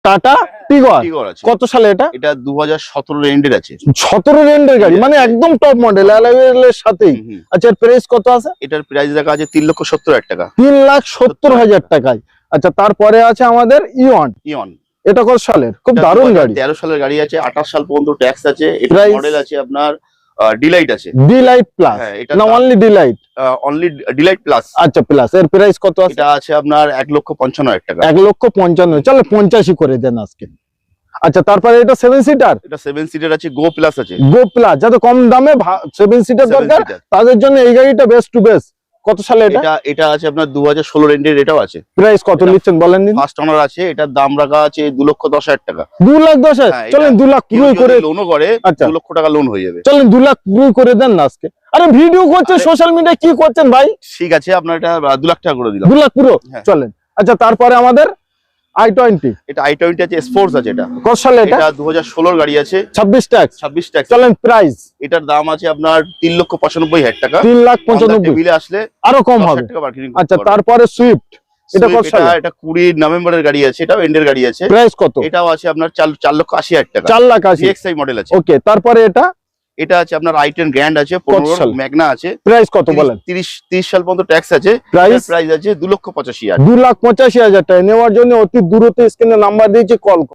Tata Tigor Tigor আছে। কত সালে এটা? এটা 2017 এন্ডের আছে। 17 রেন্ডের গাড়ি, মানে একদম টপ মডেল অ্যালয়ের সাথেই। আচ্ছা, এর প্রাইস কত আছে? এটার প্রাইস রাখা আছে 3,70,000 টাকা। 3,70,000 টাকায়। আচ্ছা, তারপরে আছে আমাদের ইয়ন। ইয়ন এটা কত সালের? খুব দারুণ গাড়ি। 13 সালের গাড়ি আছে, 28 সাল পর্যন্ত ট্যাক্স আছে। এটা Price? মডেল আছে আপনার ডিলাইট আছে। ডিলাইট প্লাস হ্যাঁ, এটা না only delight? Only delight plus. আচ্ছা, প্লাস। এর প্রাইস কত আছে? এটা আছে আপনার 1,55,000 টাকা। 1,55,000। চলো 85 করে দেন আজকে। আচ্ছা, তারপরে এটা 7 সিটার। এটা 7 সিটার আছে, গো প্লাস আছে। গো প্লাস, যাতে কম দামে 7 সিটার 7 দরকার সিটার। তাদের জন্য এই গাড়িটা বেস্ট টু বেস্ট। কত সালে এটা? এটা আছে আপনার 2016 এন্ডের, এটাও আছে। প্রাইস কত এটা নিচ্ছেন বলেন দিন? ফার্স্ট ওনার আছে। এটার দাম রাখা আছে 2,10,000 টাকা। 2,10,000। হ্যাঁ, চলেন 2 লাখ পুরো করে, লোনও করে। আচ্ছা। 2 লক্ষ টাকা লোন হয়ে যাবে। চলেন 2 লাখ পুরো করে দেন না আজকে। আরে ভিডিও করছেন, আরে- সোশ্যাল মিডিয়ায় কি করছেন ভাই? ঠিক আছে, আপনার এটা 2 লাখ টাকা করে দিলাম। 2 লাখ পুরো। হ্যাঁ। চলেন। আচ্ছা, তারপরে আমাদের i20 এটা i20 আছে, স্পোর্টস আছে। এটা কত সালে এটা? এটা 2016 গাড়ি আছে, 26 ট্যাক্স। 26 ট্যাক্স। চলেন প্রাইস। এটার দাম আছে আপনার 3,95,000 টাকা। 3,95,000। টেবিলে আসলে আরো কম 10,000 হবে। টাকা বার্গেনিং। আচ্ছা, তারপরে সুইফট। এটা কত সুইফট, সালে? এটা 20 নভেম্বরের গাড়ি আছে। এটাও এন্ডের গাড়ি আছে। প্রাইস কত? এটাও আছে আপনার 4,80,000 টাকা। 4,80,000। GXI মডেল আছে। ওকে, তারপরে এটা এটা আছে আপনার i10 গ্র্যান্ড আছে, কত 15 সাল? ম্যাগনা আছে। প্রাইস কত বলেন? 30 সাল পর্যন্ত ট্যাক্স আছে। প্রাইস প্রাইস আছে 2,85,000। 2,85,000 টাকা। নেওয়ার জন্য অতি দ্রুত স্ক্রিনে নাম্বার দিয়েছি, কল